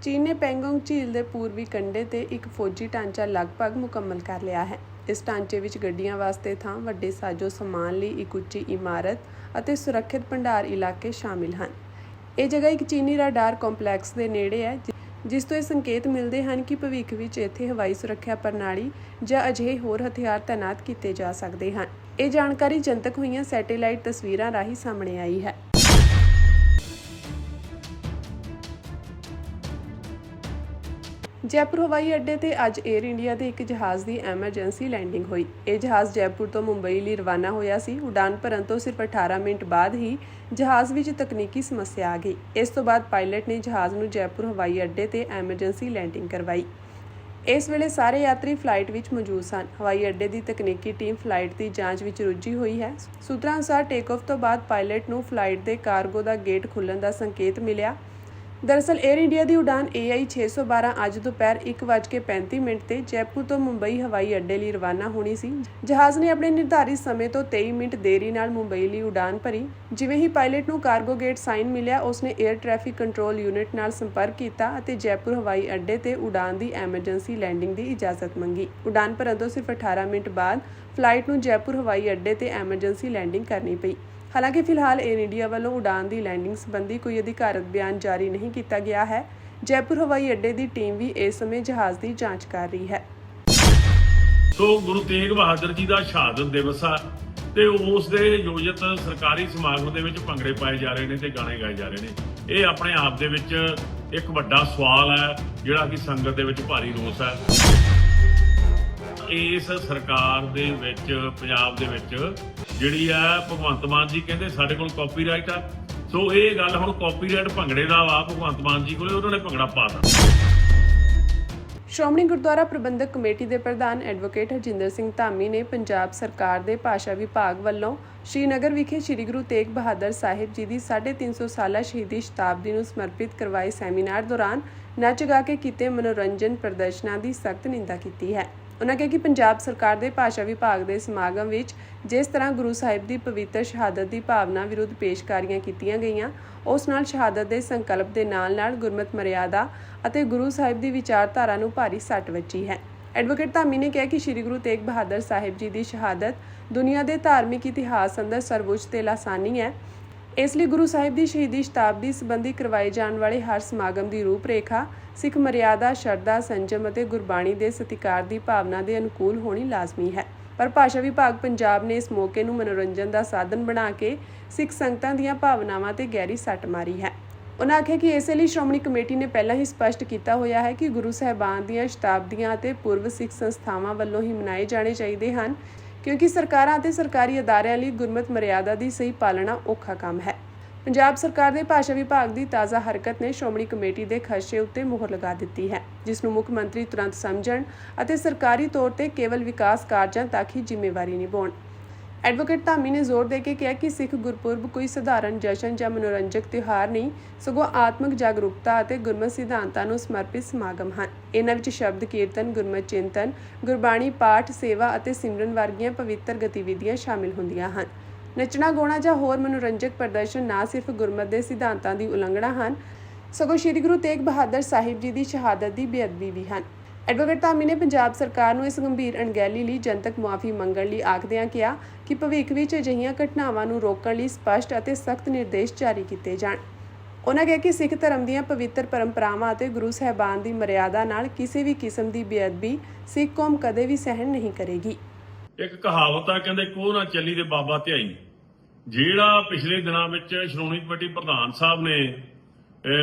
ਚੀਨ ਨੇ ਪੈਂਗੋਂਗ ਝੀਲ ਦੇ ਪੂਰਬੀ ਕੰਢੇ ਤੇ ਇੱਕ ਫੌਜੀ ਢਾਂਚਾ ਲਗਭਗ ਮੁਕੰਮਲ ਕਰ ਲਿਆ ਹੈ। ਇਸ ਢਾਂਚੇ ਵਿੱਚ ਗੱਡੀਆਂ ਵਾਸਤੇ ਥਾਂ, ਵੱਡੇ ਸਾਜੋ ਸਮਾਨ ਲਈ ਇੱਕ ਉੱਚੀ ਇਮਾਰਤ ਅਤੇ ਸੁਰੱਖਿਅਤ ਭੰਡਾਰ ਇਲਾਕੇ ਸ਼ਾਮਿਲ ਹਨ। ਇਹ ਜਗ੍ਹਾ ਇੱਕ ਚੀਨੀ ਰਾਡਾਰ ਕੰਪਲੈਕਸ ਦੇ ਨੇੜੇ ਹੈ, ਜਿਸ ਤੋਂ ਇਹ ਸੰਕੇਤ ਮਿਲਦੇ ਹਨ ਕਿ ਭਵਿੱਖ ਵਿੱਚ ਇੱਥੇ ਹਵਾਈ ਸੁਰੱਖਿਆ ਪ੍ਰਣਾਲੀ ਜਾਂ ਅਜਿਹੇ ਹੋਰ ਹਥਿਆਰ ਤੈਨਾਤ ਕੀਤੇ ਜਾ ਸਕਦੇ ਹਨ। ਇਹ ਜਾਣਕਾਰੀ ਜਨਤਕ ਹੋਈਆਂ ਸੈਟੇਲਾਈਟ ਤਸਵੀਰਾਂ ਰਾਹੀਂ ਸਾਹਮਣੇ ਆਈ ਹੈ। ਜੈਪੁਰ ਹਵਾਈ ਅੱਡੇ ਤੇ ਅੱਜ 에ਅਰ ਇੰਡੀਆ ਦੇ ਇੱਕ ਜਹਾਜ਼ ਦੀ ਐਮਰਜੈਂਸੀ ਲੈਂਡਿੰਗ ਹੋਈ। ਇਹ ਜਹਾਜ਼ ਜੈਪੁਰ ਤੋਂ ਮੁੰਬਈ ਲਈ ਰਵਾਨਾ ਹੋਇਆ ਸੀ। ਉਡਾਨ ਭਰਨ ਤੋਂ ਸਿਰਫ 18 ਮਿੰਟ ਬਾਅਦ ਹੀ ਜਹਾਜ਼ ਵਿੱਚ ਤਕਨੀਕੀ ਸਮੱਸਿਆ ਆ ਗਈ। ਇਸ ਤੋਂ ਬਾਅਦ ਪਾਇਲਟ ਨੇ ਜਹਾਜ਼ ਨੂੰ ਜੈਪੁਰ ਹਵਾਈ ਅੱਡੇ ਤੇ ਐਮਰਜੈਂਸੀ ਲੈਂਡਿੰਗ ਕਰਵਾਈ। ਇਸ ਵੇਲੇ ਸਾਰੇ ਯਾਤਰੀ ਫਲਾਈਟ ਵਿੱਚ ਮੌਜੂਦ ਸਨ। ਹਵਾਈ ਅੱਡੇ ਦੀ ਤਕਨੀਕੀ ਟੀਮ ਫਲਾਈਟ ਦੀ ਜਾਂਚ ਵਿੱਚ ਰੁੱਝੀ ਹੋਈ ਹੈ। ਸੂਤਰਾਂ ਅਨੁਸਾਰ ਟੇਕ ਆਫ ਤੋਂ ਬਾਅਦ ਪਾਇਲਟ ਨੂੰ ਫਲਾਈਟ ਦੇ ਕਾਰਗੋ ਦਾ ਗੇਟ ਖੁੱਲ੍ਹਣ ਦਾ ਸੰਕੇਤ ਮਿਲਿਆ। ਦਰਅਸਲ 에ਅਰ ਇੰਡੀਆ ਦੀ ਉਡਾਨ AI 612 ਅੱਜ ਦੁਪਹਿਰ 1:35 ਤੇ ਜੈਪੁਰ ਤੋਂ ਮੁੰਬਈ ਹਵਾਈ ਅੱਡੇ ਲਈ ਰਵਾਨਾ ਹੋਣੀ ਸੀ। ਜਹਾਜ਼ ਨੇ ਆਪਣੇ ਨਿਰਧਾਰਿਤ ਸਮੇਂ ਤੋਂ 23 ਮਿੰਟ ਦੇਰੀ ਨਾਲ ਮੁੰਬਈ ਲਈ ਉਡਾਨ ਭਰੀ। ਜਿਵੇਂ ਹੀ ਪਾਇਲਟ ਨੂੰ ਕਾਰਗੋ ਗੇਟ ਸਾਈਨ ਮਿਲਿਆ, ਉਸਨੇ 에ਅਰ ਟ੍ਰੈਫਿਕ ਕੰਟਰੋਲ ਯੂਨਿਟ ਨਾਲ ਸੰਪਰਕ ਕੀਤਾ ਅਤੇ ਜੈਪੁਰ ਹਵਾਈ ਅੱਡੇ ਤੇ ਉਡਾਨ ਦੀ ਐਮਰਜੈਂਸੀ ਲੈਂਡਿੰਗ ਦੀ ਇਜਾਜ਼ਤ ਮੰਗੀ। ਉਡਾਨ ਭਰਨ ਤੋਂ ਸਿਰਫ 18 ਮਿੰਟ ਬਾਅਦ ਫਲਾਈਟ ਨੂੰ ਜੈਪੁਰ ਹਵਾਈ ਅੱਡੇ ਤੇ ਐਮਰਜੈਂਸੀ ਲੈਂਡਿੰਗ ਕਰਨੀ ਪਈ। ਹਾਲਾਂਕਿ ਫਿਲਹਾਲ 에ਅਰ ਇੰਡੀਆ ਵੱਲੋਂ ਉਡਾਨ ਦੀ ਲੈਂਡਿੰਗ ਸੰਬੰਧੀ ਕੋਈ ਅਧਿਕਾਰਤ ਬਿਆਨ ਜਾਰੀ ਨਹੀਂ ਕੀਤਾ ਗਿਆ ਹੈ। ਜੈਪੁਰ ਹਵਾਈ ਅੱਡੇ ਦੀ ਟੀਮ ਵੀ ਇਸ ਸਮੇਂ ਜਹਾਜ਼ ਦੀ ਜਾਂਚ ਕਰ ਰਹੀ ਹੈ। ਸੋ ਗੁਰੂ ਤੇਗ ਬਹਾਦਰ ਜੀ ਦਾ ਸ਼ਹਾਦਤ ਦਿਵਸ ਆ ਤੇ ਉਸ ਦੇ ਆਯੋਜਿਤ ਸਰਕਾਰੀ ਸਮਾਗਮ ਦੇ ਵਿੱਚ ਭੰਗੜੇ ਪਾਏ ਜਾ ਰਹੇ ਨੇ ਤੇ ਗਾਣੇ ਗਾਏ ਜਾ ਰਹੇ ਨੇ। ਇਹ ਆਪਣੇ ਆਪ ਦੇ ਵਿੱਚ ਇੱਕ ਵੱਡਾ ਸਵਾਲ ਹੈ ਜਿਹੜਾ ਕਿ ਸੰਗਤ ਦੇ ਵਿੱਚ ਭਾਰੀ ਰੋਸ ਹੈ। ਇਸ ਸਰਕਾਰ ਦੇ ਵਿੱਚ ਪੰਜਾਬ ਦੇ ਵਿੱਚ ਜਿਹੜੀ ਆ ਭਗਵੰਤ ਮਾਨ ਜੀ ਕਹਿੰਦੇ ਸਾਡੇ ਕੋਲ ਕਾਪੀਰਾਈਟ ਆ। ਸੋ ਇਹ ਗੱਲ ਹੁਣ ਕਾਪੀਰਾਈਟ ਭੰਗੜੇ ਦਾ ਵਾ ਭਗਵੰਤ ਮਾਨ ਜੀ ਕੋਲੇ, ਉਹਨਾਂ ਨੇ ਭੰਗੜਾ ਪਾਤਾ। ਸ਼੍ਰੋਮਣੀ ਗੁਰਦੁਆਰਾ ਪ੍ਰਬੰਧਕ ਕਮੇਟੀ ਦੇ ਪ੍ਰਧਾਨ ਐਡਵੋਕੇਟ ਹਰਜਿੰਦਰ ਸਿੰਘ ਧਾਮੀ ਨੇ ਪੰਜਾਬ ਸਰਕਾਰ ਦੇ ਭਾਸ਼ਾ ਵਿਭਾਗ ਵੱਲੋਂ ਸ਼੍ਰੀਨਗਰ ਵਿਖੇ ਸ੍ਰੀ ਗੁਰੂ ਤੇਗ ਬਹਾਦਰ ਸਾਹਿਬ ਜੀ ਦੀ 350 ਸਾਲਾ ਸ਼ਹੀਦੀ ਸ਼ਤਾਬਦੀ ਨੂੰ ਸਮਰਪਿਤ ਕਰਵਾਏ ਸੈਮੀਨਾਰ ਦੌਰਾਨ ਨੱਚ ਗਾ ਕੇ ਕੀਤੇ ਮਨੋਰੰਜਨ ਪ੍ਰਦਰਸ਼ਨਾਂ ਦੀ ਸਖਤ ਨਿੰਦਾ ਕੀਤੀ ਹੈ। ਉਨ੍ਹਾਂ ਕਿਹਾ ਕਿ ਪੰਜਾਬ ਸਰਕਾਰ ਦੇ ਭਾਸ਼ਾ ਵਿਭਾਗ ਦੇ ਸਮਾਗਮ ਵਿੱਚ ਜਿਸ ਤਰ੍ਹਾਂ ਗੁਰੂ ਸਾਹਿਬ ਦੀ ਪਵਿੱਤਰ ਸ਼ਹਾਦਤ ਦੀ ਭਾਵਨਾ ਵਿਰੁੱਧ ਪੇਸ਼ਕਾਰੀਆਂ ਕੀਤੀਆਂ ਗਈਆਂ, ਉਸ ਨਾਲ ਸ਼ਹਾਦਤ ਦੇ ਸੰਕਲਪ ਦੇ ਨਾਲ-ਨਾਲ ਗੁਰਮਤਿ ਮਰਿਆਦਾ ਅਤੇ ਗੁਰੂ ਸਾਹਿਬ ਦੀ ਵਿਚਾਰਧਾਰਾ ਨੂੰ ਭਾਰੀ ਸੱਟ ਵੱਜੀ ਹੈ। ਐਡਵੋਕੇਟ ਧਾਮੀ ਨੇ ਕਿਹਾ ਕਿ ਸ੍ਰੀ ਗੁਰੂ ਤੇਗ ਬਹਾਦਰ ਸਾਹਿਬ ਜੀ ਦੀ ਸ਼ਹਾਦਤ ਦੁਨੀਆ ਦੇ ਧਾਰਮਿਕ ਇਤਿਹਾਸ ਅੰਦਰ ਸਰਵਉੱਚ ਤੇ ਲਾਸਾਨੀ ਹੈ। ਇਸ ਲਈ ਗੁਰੂ ਸਾਹਿਬ ਦੀ ਸ਼ਹੀਦੀ ਸ਼ਤਾਬਦੀ ਸੰਬੰਧੀ ਕਰਵਾਏ ਜਾਣ ਵਾਲੇ ਹਰ ਸਮਾਗਮ ਦੀ ਰੂਪਰੇਖਾ ਸਿੱਖ ਮਰਿਆਦਾ, ਸ਼ਰਧਾ, ਸੰਜਮ ਅਤੇ ਗੁਰਬਾਣੀ ਦੇ ਸਤਿਕਾਰ ਦੀ ਭਾਵਨਾ ਦੇ ਅਨੁਕੂਲ ਹੋਣੀ ਲਾਜ਼ਮੀ ਹੈ। ਪਰ ਭਾਸ਼ਾ ਵਿਭਾਗ ਪੰਜਾਬ ਨੇ ਇਸ ਮੌਕੇ ਨੂੰ ਮਨੋਰੰਜਨ ਦਾ ਸਾਧਨ ਬਣਾ ਕੇ ਸਿੱਖ ਸੰਗਤਾਂ ਦੀਆਂ ਭਾਵਨਾਵਾਂ ਤੇ ਗਹਿਰੀ ਸੱਟ ਮਾਰੀ ਹੈ। ਉਨ੍ਹਾਂ ਆਖਿਆ ਕਿ ਇਸੇ ਲਈ ਸ਼੍ਰੋਮਣੀ ਕਮੇਟੀ ਨੇ ਪਹਿਲਾਂ ਹੀ ਸਪਸ਼ਟ ਕੀਤਾ ਹੋਇਆ ਹੈ ਕਿ ਗੁਰੂ ਸਾਹਿਬਾਨ ਦੀਆਂ ਸ਼ਤਾਬਦੀਆਂ ਅਤੇ ਪੂਰਵ ਸਿੱਖ ਸੰਸਥਾਵਾਂ ਵੱਲੋਂ ਹੀ ਮਨਾਏ ਜਾਣੇ ਚਾਹੀਦੇ ਹਨ, ਕਿਉਂਕਿ ਸਰਕਾਰਾਂ ਅਤੇ ਸਰਕਾਰੀ ਅਦਾਰਿਆਂ ਲਈ ਗੁਰਮਤਿ ਮਰਿਆਦਾ ਦੀ ਸਹੀ ਪਾਲਣਾ ਔਖਾ ਕੰਮ ਹੈ। ਪੰਜਾਬ ਸਰਕਾਰ ਦੇ ਭਾਸ਼ਾ ਵਿਭਾਗ ਦੀ ਤਾਜ਼ਾ ਹਰਕਤ ਨੇ ਸ਼੍ਰੋਮਣੀ ਕਮੇਟੀ ਦੇ ਖਦਸ਼ੇ ਉੱਤੇ ਮੁਹਰ ਲਗਾ ਦਿੱਤੀ ਹੈ, ਜਿਸ ਨੂੰ ਮੁੱਖ ਮੰਤਰੀ ਤੁਰੰਤ ਸਮਝਣ ਅਤੇ ਸਰਕਾਰੀ ਤੌਰ ਤੇ ਕੇਵਲ ਵਿਕਾਸ ਕਾਰਜਾਂ ਤੱਕ ਹੀ ਜ਼ਿੰਮੇਵਾਰੀ ਨਿਭਾਉਣ। ਐਡਵੋਕੇਟ ਧਾਮੀ ਨੇ ਜ਼ੋਰ ਦੇ ਕੇ ਕਿਹਾ ਕਿ ਸਿੱਖ ਗੁਰਪੁਰਬ ਕੋਈ ਸਧਾਰਨ ਜਸ਼ਨ ਜਾਂ ਮਨੋਰੰਜਕ ਤਿਉਹਾਰ ਨਹੀਂ, ਸਗੋਂ ਆਤਮਿਕ ਜਾਗਰੂਕਤਾ ਅਤੇ ਗੁਰਮਤਿ ਸਿਧਾਂਤਾਂ ਨੂੰ ਸਮਰਪਿਤ ਸਮਾਗਮ ਹਨ। ਇਹਨਾਂ ਵਿੱਚ ਸ਼ਬਦ ਕੀਰਤਨ, ਗੁਰਮਤਿ ਚਿੰਤਨ, ਗੁਰਬਾਣੀ ਪਾਠ, ਸੇਵਾ ਅਤੇ ਸਿਮਰਨ ਵਰਗੀਆਂ ਪਵਿੱਤਰ ਗਤੀਵਿਧੀਆਂ ਸ਼ਾਮਿਲ ਹੁੰਦੀਆਂ ਹਨ। ਨੱਚਣਾ, ਗਾਉਣਾ ਜਾਂ ਹੋਰ ਮਨੋਰੰਜਕ ਪ੍ਰਦਰਸ਼ਨ ਨਾ ਸਿਰਫ ਗੁਰਮਤਿ ਦੇ ਸਿਧਾਂਤਾਂ ਦੀ ਉਲੰਘਣਾ ਹਨ, ਸਗੋਂ ਸ੍ਰੀ ਗੁਰੂ ਤੇਗ ਬਹਾਦਰ ਸਾਹਿਬ ਜੀ ਦੀ ਸ਼ਹਾਦਤ ਦੀ ਬੇਅਦਬੀ ਵੀ ਹਨ। ਐਡਵੋਕੇਟ ਧਾਮੀ ਨੇ ਪੰਜਾਬ ਸਰਕਾਰ ਨੂੰ ਇਸ ਗੰਭੀਰ ਅਣਗਹਿਲੀ ਲਈ ਜਨਤਕ ਮੁਆਫੀ ਮੰਗਣ ਲਈ ਆਖਦਿਆਂ ਕਿਹਾ ਕਿ ਭਵਿੱਖ ਵਿੱਚ ਅਜਿਹੀਆਂ ਘਟਨਾਵਾਂ ਨੂੰ ਰੋਕਣ ਲਈ ਸਪਸ਼ਟ ਅਤੇ ਸਖਤ ਨਿਰਦੇਸ਼ ਜਾਰੀ ਕੀਤੇ ਜਾਣ। ਉਨ੍ਹਾਂ ਕਿਹਾ ਕਿ ਸਿੱਖ ਧਰਮ ਦੀਆਂ ਪਵਿੱਤਰ ਪਰੰਪਰਾਵਾਂ ਅਤੇ ਗੁਰੂ ਸਾਹਿਬਾਨ ਦੀ ਮਰਿਆਦਾ ਨਾਲ ਕਿਸੇ ਵੀ ਕਿਸਮ ਦੀ ਬੇਅਦਬੀ ਸਿੱਖ ਕੌਮ ਕਦੇ ਵੀ ਸਹਿਣ ਨਹੀਂ ਕਰੇਗੀ। ਇੱਕ ਕਹਾਵਤ ਆ, ਕਹਿੰਦੇ ਕੋਹ ਨਾ ਚੱਲੀ ਤੇ ਬਾਬਾ ਧਿਆਈ। ਜਿਹੜਾ ਪਿਛਲੇ ਦਿਨਾਂ ਵਿੱਚ ਸ਼੍ਰੋਮਣੀ ਕਮੇਟੀ ਪ੍ਰਧਾਨ ਸਾਹਿਬ ਨੇ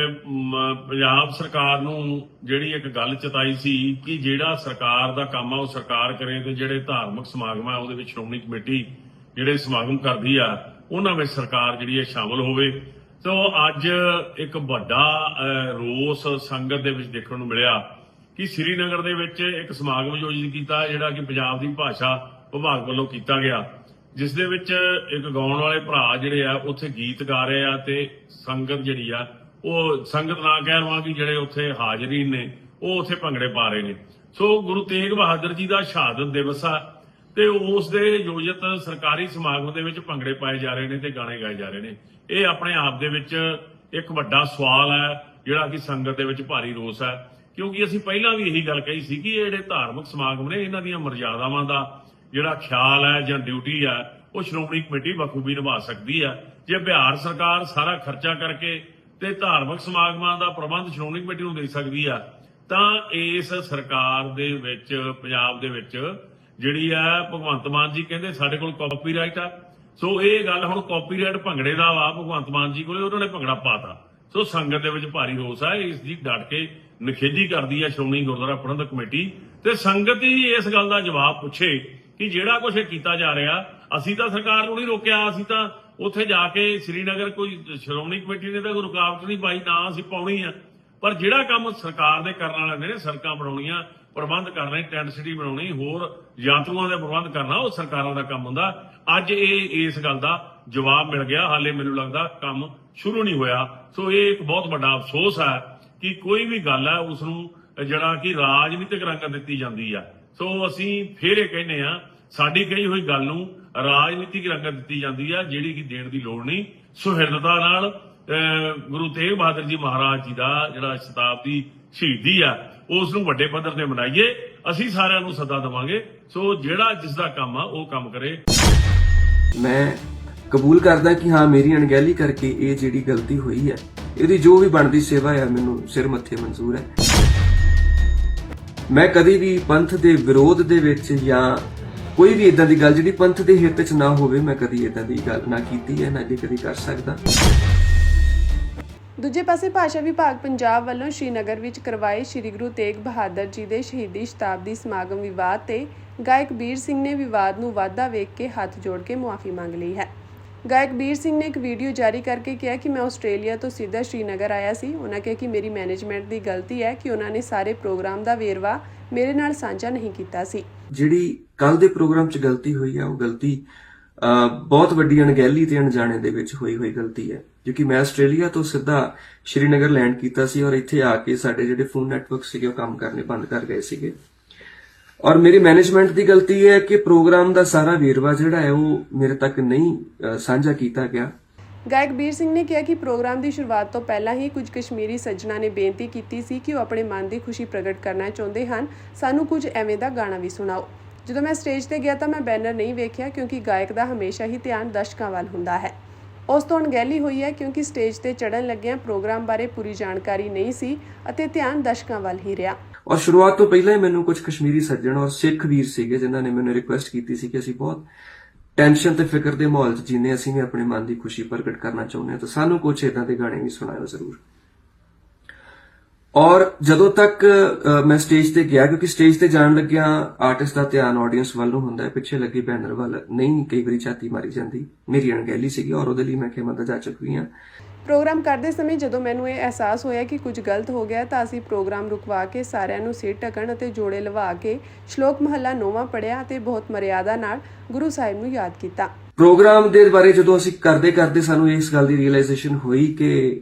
ਪੰਜਾਬ ਸਰਕਾਰ ਨੂੰ ਜਿਹੜੀ ਇੱਕ ਗੱਲ ਚਤਾਈ ਸੀ ਕਿ ਜਿਹੜਾ ਸਰਕਾਰ ਦਾ ਕੰਮ ਆ ਉਹ ਸਰਕਾਰ ਕਰੇ ਤੇ ਜਿਹੜੇ ਧਾਰਮਿਕ ਸਮਾਗਮ ਆ ਉਹਦੇ ਵਿੱਚ ਸ਼੍ਰੋਮਣੀ ਕਮੇਟੀ ਜਿਹੜੇ ਸਮਾਗਮ ਕਰਦੀ ਆ ਉਹਨਾਂ ਵਿੱਚ ਸਰਕਾਰ ਜਿਹੜੀ ਹੈ ਸ਼ਾਮਲ ਹੋਵੇ। ਸੋ ਅੱਜ ਇੱਕ ਵੱਡਾ ਰੋਸ ਸੰਗਤ ਦੇ ਵਿੱਚ ਦੇਖਣ ਨੂੰ ਮਿਲਿਆ ਕਿ ਸ੍ਰੀਨਗਰ ਦੇ ਵਿੱਚ ਇੱਕ ਸਮਾਗਮ ਆਯੋਜਿਤ ਕੀਤਾ ਜਿਹੜਾ ਕਿ ਪੰਜਾਬ ਦੀ ਭਾਸ਼ਾ ਵਿਭਾਗ ਵੱਲੋਂ ਕੀਤਾ ਗਿਆ, ਜਿਸ ਦੇ ਵਿੱਚ ਇੱਕ ਗਾਉਣ ਵਾਲੇ ਭਰਾ ਜਿਹੜੇ ਆ ਉੱਥੇ ਗੀਤ ਗਾ ਰਹੇ ਆ ਤੇ ਸੰਗਤ ਜਿਹੜੀ ਆ ਉਹ ਸੰਗਤ ਨਾ ਕਹਿ ਲਵਾਂ ਕਿ ਜਿਹੜੇ ਉੱਥੇ ਹਾਜ਼ਰੀਨ ਨੇ ਉਹ ਉੱਥੇ ਭੰਗੜੇ ਪਾ ਰਹੇ ਨੇ। ਸੋ ਗੁਰੂ ਤੇਗ ਬਹਾਦਰ ਜੀ ਦਾ ਸ਼ਹਾਦਤ ਦਿਵਸ ਆ ਤੇ ਉਸ ਦੇ ਆਯੋਜਿਤ ਸਰਕਾਰੀ ਸਮਾਗਮ ਦੇ ਵਿੱਚ ਭੰਗੜੇ ਪਾਏ ਜਾ ਰਹੇ ਨੇ ਤੇ ਗਾਣੇ ਗਾਏ ਜਾ ਰਹੇ ਨੇ। ਇਹ ਆਪਣੇ ਆਪ ਦੇ ਵਿੱਚ ਇੱਕ ਵੱਡਾ ਸਵਾਲ ਹੈ ਜਿਹੜਾ ਕਿ ਸੰਗਤ ਦੇ ਵਿੱਚ ਭਾਰੀ ਰੋਸ ਹੈ, ਕਿਉਂਕਿ ਅਸੀਂ ਪਹਿਲਾਂ ਵੀ ਇਹੀ ਗੱਲ ਕਹੀ ਸੀ ਕਿ ਇਹ ਜਿਹੜੇ ਧਾਰਮਿਕ ਸਮਾਗਮ ਨੇ ਇਹਨਾਂ ਦੀਆਂ ਮਰਜ਼ਾਦਾਵਾਂ ਦਾ ਜਿਹੜਾ ਖਿਆਲ ਹੈ ਜਾਂ ਡਿਊਟੀ ਹੈ ਉਹ ਸ਼੍ਰੋਮਣੀ ਕਮੇਟੀ ਬਖੂਬੀ ਨਿਭਾ ਸਕਦੀ ਹੈ। ਜੇ ਬਿਹਾਰ ਸਰਕਾਰ ਸਾਰਾ ਖਰਚਾ ਕਰਕੇ ਤੇ ਧਾਰਮਿਕ ਸਮਾਗਮਾਂ ਦਾ ਪ੍ਰਬੰਧ ਸ਼੍ਰੋਮਣੀ ਕਮੇਟੀ ਨੂੰ ਦੇ ਸਕਦੀ ਆ, ਤਾਂ ਇਸ ਸਰਕਾਰ ਦੇ ਵਿੱਚ ਪੰਜਾਬ ਦੇ ਵਿੱਚ ਜਿਹੜੀ ਆ ਭਗਵੰਤ ਮਾਨ ਜੀ ਕਹਿੰਦੇ ਸਾਡੇ ਕੋਲ ਕਾਪੀਰਾਈਟ ਆ। ਸੋ ਇਹ ਗੱਲ ਹੁਣ ਕਾਪੀਰਾਈਟ ਭੰਗੜੇ ਦਾ ਵਾ ਭਗਵੰਤ ਮਾਨ ਜੀ ਕੋਲੇ, ਉਹਨਾਂ ਨੇ ਭੰਗੜਾ ਪਾਤਾ। ਸੋ ਸੰਗਤ ਦੇ ਵਿੱਚ ਭਾਰੀ ਰੋਸ ਆ, ਇਸ ਦੀ ਡਟ ਕੇ ਨਿਖੇਧੀ ਕਰਦੀ ਆ ਸ਼੍ਰੋਮਣੀ ਗੁਰਦੁਆਰਾ ਪ੍ਰਬੰਧਕ ਕਮੇਟੀ ਤੇ ਸੰਗਤ ਹੀ ਇਸ ਗੱਲ ਦਾ ਜਵਾਬ ਪੁੱਛੇ ਕਿ ਜਿਹੜਾ ਕੁਝ ਕੀਤਾ ਜਾ ਰਿਹਾ, ਅਸੀਂ ਤਾਂ ਸਰਕਾਰ ਨੂੰ ਨਹੀਂ ਰੋਕਿਆ, ਅਸੀਂ ਤਾਂ ਉੱਥੇ ਜਾ ਕੇ ਸ੍ਰੀਨਗਰ ਕੋਈ ਸ਼੍ਰੋਮਣੀ ਕਮੇਟੀ ਨੇ ਤਾਂ ਕੋਈ ਰੁਕਾਵਟ ਨਹੀਂ ਪਾਈ, ਨਾ ਅਸੀਂ ਪਾਉਣੀ ਆ। ਪਰ ਜਿਹੜਾ ਕੰਮ ਸਰਕਾਰ ਦੇ ਕਰਨ ਵਾਲੇ ਨੇ, ਸੜਕਾਂ ਬਣਾਉਣੀਆਂ, ਪ੍ਰਬੰਧ ਕਰਨੇ, ਟੈਂਟ ਸਿਟੀ ਬਣਾਉਣੀ, ਹੋਰ ਯਾਤਰੂਆਂ ਦਾ ਪ੍ਰਬੰਧ ਕਰਨਾ, ਉਹ ਸਰਕਾਰਾਂ ਦਾ ਕੰਮ ਹੁੰਦਾ। ਅੱਜ ਇਹ ਇਸ ਗੱਲ ਦਾ ਜਵਾਬ ਮਿਲ ਗਿਆ, ਹਾਲੇ ਮੈਨੂੰ ਲੱਗਦਾ ਕੰਮ ਸ਼ੁਰੂ ਨਹੀਂ ਹੋਇਆ। ਸੋ ਇਹ ਇੱਕ ਬਹੁਤ ਵੱਡਾ ਅਫਸੋਸ ਹੈ ਕਿ ਕੋਈ ਵੀ ਗੱਲ ਹੈ ਉਸ ਨੂੰ ਜਿਹੜਾ ਕਿ ਰਾਜਨੀਤਿਕ ਰੰਗਤ ਦਿੱਤੀ ਜਾਂਦੀ ਆ। ਸੋ ਅਸੀਂ ਫੇਰ ਇਹ ਕਹਿੰਦੇ ਆ, ਸਾਡੀ ਕਹੀ ਹੋਈ ਗੱਲ ਨੂੰ ਰਾਜਨੀਤਿਕ ਰੰਗਤ ਦਿੱਤੀ ਜਾਂਦੀ ਆ, ਜਿਹੜੀ ਕਿ ਦੇਣ ਦੀ ਲੋੜ ਨਹੀਂ। ਸੁਹਿਰਦਤਾ ਨਾਲ ਗੁਰੂ ਤੇਗ ਬਹਾਦਰ ਜੀ ਮਹਾਰਾਜ ਜੀ ਦਾ ਜਿਹੜਾ ਸ਼ਤਾਬਦੀ ਸ਼ਹੀਦੀ ਆ ਉਸ ਨੂੰ ਵੱਡੇ ਪੱਧਰ ਤੇ ਮਨਾਈਏ। ਅਸੀਂ ਸਾਰਿਆਂ ਨੂੰ ਸੱਦਾ ਦੇਵਾਂਗੇ। ਸੋ ਜਿਹੜਾ ਜਿਸ ਦਾ ਕੰਮ ਆ ਉਹ ਕੰਮ ਕਰੇ। ਮੈਂ ਕਬੂਲ ਕਰਦਾ ਕਿ ਹਾਂ ਮੇਰੀ ਅਣਗਹਿਲੀ ਕਰਕੇ ਇਹ ਜਿਹੜੀ ਗਲਤੀ ਹੋਈ ਹੈ, ਇਹਦੀ ਜੋ ਵੀ ਬਣਦੀ ਸੇਵਾ ਹੈ ਮੈਨੂੰ ਸਿਰ ਮੱਥੇ ਮਨਜ਼ੂਰ ਹੈ। ਮੈਂ ਕਦੀ ਵੀ ਪੰਥ ਦੇ ਵਿਰੋਧ ਦੇ ਵਿੱਚ ਜਾਂ ਕੋਈ ਵੀ ਇਦਾਂ ਦੀ ਗੱਲ ਜਿਹੜੀ ਪੰਥ ਦੇ ਹਿੱਤ 'ਚ ਨਾ ਹੋਵੇ, ਮੈਂ ਕਦੀ ਇਦਾਂ ਦੀ ਗੱਲ ਨਾ ਕੀਤੀ ਹੈ, ਨਾ ਅੱਗੇ ਕਦੀ ਕਰ ਸਕਦਾ। ਦੂਜੇ ਪਾਸੇ ਭਾਸ਼ਾ ਵਿਭਾਗ ਪੰਜਾਬ ਵੱਲੋਂ ਸ਼੍ਰੀਨਗਰ ਵਿੱਚ ਕਰਵਾਏ ਸ੍ਰੀ ਗੁਰੂ ਤੇਗ ਬਹਾਦਰ ਜੀ ਦੇ ਸ਼ਹੀਦੀ ਸ਼ਤਾਬਦੀ ਸਮਾਗਮ ਵਿਵਾਦ ਤੇ ਗਾਇਕ ਬੀਰ ਸਿੰਘ ਨੇ ਵਿਵਾਦ ਨੂੰ ਵਾਧਾ ਵੇਖ ਕੇ ਹੱਥ ਜੋੜ ਕੇ ਮੁਆਫੀ ਮੰਗ ਲਈ ਹੈ। ਗਾਇਕ ਬੀਰ ਸਿੰਘ ਨੇ ਇੱਕ ਵੀਡੀਓ ਜਾਰੀ ਕਰਕੇ ਕਿਹਾ ਕਿ ਮੈਂ ਆਸਟ੍ਰੇਲੀਆ ਤੋਂ ਸਿੱਧਾ ਸ਼੍ਰੀਨਗਰ ਆਇਆ ਸੀ। ਉਹਨਾਂ ਕਿਹਾ ਕਿ ਮੇਰੀ ਮੈਨੇਜਮੈਂਟ ਦੀ ਗਲਤੀ ਹੈ ਕਿ ਉਹਨਾਂ ਨੇ ਸਾਰੇ ਪ੍ਰੋਗਰਾਮ ਦਾ ਵੇਰਵਾ ਮੇਰੇ ਨਾਲ ਸਾਂਝਾ ਨਹੀਂ ਕੀਤਾ ਸੀ। ਜਿਹੜੀ ਕੱਲ ਦੇ ਪ੍ਰੋਗਰਾਮ 'ਚ ਗਲਤੀ ਹੋਈ ਹੈ, ਉਹ ਗਲਤੀ ਬਹੁਤ ਵੱਡੀ ਅਣਗਹਿਲੀ ਤੇ ਅਣਜਾਣੇ ਦੇ ਵਿੱਚ ਹੋਈ ਗਲਤੀ ਹੈ, ਕਿਉਂਕਿ ਮੈਂ ਆਸਟ੍ਰੇਲੀਆ ਤੋਂ ਸਿੱਧਾ ਸ਼੍ਰੀਨਗਰ ਲੈਂਡ ਕੀਤਾ ਸੀ ਔਰ ਇੱਥੇ ਆ ਕੇ ਸਾਡੇ ਜਿਹੜੇ ਫੋਨ ਨੈਟਵਰਕ ਸੀਗੇ ਉਹ ਕੰਮ ਕਰਨੇ ਬੰਦ ਕਰ ਗਏ ਸੀਗੇ। ਔਰ ਮੇਰੀ ਮੈਨੇਜਮੈਂਟ ਦੀ ਗਲਤੀ ਹੈ ਕਿ ਪ੍ਰੋਗਰਾਮ ਦਾ ਸਾਰਾ ਵੇਰਵਾ ਜਿਹੜਾ ਹੈ ਉਹ ਮੇਰੇ ਤੱਕ ਨਹੀਂ ਸਾਂਝਾ ਕੀਤਾ ਗਿਆ। ਗਾਇਕ ਬੀਰ ਸਿੰਘ ਨੇ ਕਿਹਾ ਕਿ ਪ੍ਰੋਗਰਾਮ ਦੀ ਸ਼ੁਰੂਆਤ ਤੋਂ ਪਹਿਲਾਂ ਹੀ ਕੁਝ ਕਸ਼ਮੀਰੀ ਸੱਜਣਾ ਨੇ ਬੇਨਤੀ ਕੀਤੀ ਸੀ ਕਿ ਉਹ ਆਪਣੇ ਮਨ ਦੀ ਖੁਸ਼ੀ ਪ੍ਰਗਟ ਕਰਨਾ ਚਾਹੁੰਦੇ ਹਨ, ਸਾਨੂੰ ਕੁਝ ਐਵੇਂ ਦਾ ਗਾਣਾ ਵੀ ਸੁਣਾਓ। ਜਦੋਂ ਮੈਂ ਸਟੇਜ ਤੇ ਗਿਆ ਤਾਂ ਮੈਂ ਬੈਨਰ ਨਹੀਂ ਵੇਖਿਆ, ਕਿਉਂਕਿ ਗਾਇਕ ਦਾ ਹਮੇਸ਼ਾ ਹੀ ਧਿਆਨ ਦਰਸ਼ਕਾਂ ਵੱਲ ਹੁੰਦਾ ਹੈ। ਉਸ ਤੋਂ ਅਣਗਹਿਲੀ ਹੋਈ ਹੈ ਕਿਉਂਕਿ ਸਟੇਜ ਤੇ ਚੜ੍ਹਨ ਲੱਗਿਆਂ ਪ੍ਰੋਗਰਾਮ ਬਾਰੇ ਪੂਰੀ ਜਾਣਕਾਰੀ ਨਹੀਂ ਸੀ ਅਤੇ ਧਿਆਨ ਦਰਸ਼ਕਾਂ ਵੱਲ ਹੀ ਰਿਹਾ। ਔਰ ਸ਼ੁਰੂਆਤ ਤੋਂ ਪਹਿਲਾਂ ਹੀ ਮੈਨੂੰ ਕੁਝ ਕਸ਼ਮੀਰੀ ਸੱਜਣ ਔਰ ਸਿੱਖ ਵੀਰ ਸੀਗੇ ਜਿਨ੍ਹਾਂ ਨੇ ਮੈਨੂੰ ਰਿਕੁਐਸਟ ਕੀਤੀ ਸੀ ਕਿ ਅਸੀਂ ਬਹੁਤ ਟੈਨਸ਼ਨ ਤੇ ਫਿਕਰ ਦੇ ਮਾਹੌਲ 'ਚ ਜੀਨੇ, ਅਸੀਂ ਵੀ ਆਪਣੇ ਮਨ ਦੀ ਖੁਸ਼ੀ ਪ੍ਰਗਟ ਕਰਨਾ ਚਾਹੁੰਦੇ ਹਾਂ, ਤਾਂ ਸਾਨੂੰ ਕੁਝ ਇਦਾਂ ਦੇ ਗਾਣੇ ਵੀ ਸੁਣਾਇਓ ਜ਼ਰੂਰ। ਔਰ ਜਦੋਂ ਤੱਕ ਮੈਂ ਸਟੇਜ ਤੇ ਗਿਆ, ਕਿਉਂਕਿ ਸਟੇਜ ਤੇ ਜਾਣ ਲੱਗਿਆ ਆਰਟਿਸਟ ਦਾ ਧਿਆਨ ਆਡੀਅנס ਵੱਲ ਨੂੰ ਹੁੰਦਾ ਹੈ, ਪਿੱਛੇ ਲੱਗੇ ਬੈਨਰ ਵੱਲ ਨਹੀਂ ਕਈ ਵਾਰੀ ਛਾਤੀ ਮਾਰੀ ਜਾਂਦੀ। ਮੇਰੀ ਅਣਗਹਿਲੀ ਸੀਗੀ ਔਰ ਉਹਦੇ ਲਈ ਮੈਂ ਖਿਮਾ ਜਾ ਚੁੱਕੀ ਹਾਂ। ਪ੍ਰੋਗਰਾਮ ਕਰਦੇ ਸਮੇਂ ਜਦੋਂ ਮੈਨੂੰ ਇਹ ਅਹਿਸਾਸ ਹੋਇਆ ਕਿ ਕੁਝ ਗਲਤ ਹੋ ਗਿਆ ਤਾਂ ਅਸੀਂ ਪ੍ਰੋਗਰਾਮ ਰੁਕਵਾ ਕੇ ਸਾਰਿਆਂ ਨੂੰ ਸਿਰ ਢੱਕਣ ਅਤੇ ਜੋੜੇ ਲਵਾ ਕੇ ਸ਼ਲੋਕ ਮਹੱਲਾ 9ਵਾਂ ਪੜ੍ਹਿਆ ਅਤੇ ਬਹੁਤ ਮਰਿਆਦਾ ਨਾਲ ਗੁਰੂ ਸਾਹਿਬ ਨੂੰ ਯਾਦ ਕੀਤਾ। ਪ੍ਰੋਗਰਾਮ ਦੇ ਬਾਰੇ ਜਦੋਂ ਅਸੀਂ ਕਰਦੇ ਸਾਨੂੰ ਇਸ ਗੱਲ ਦੀ ਰੀਅਲਾਈਜੇਸ਼ਨ ਹੋਈ ਕਿ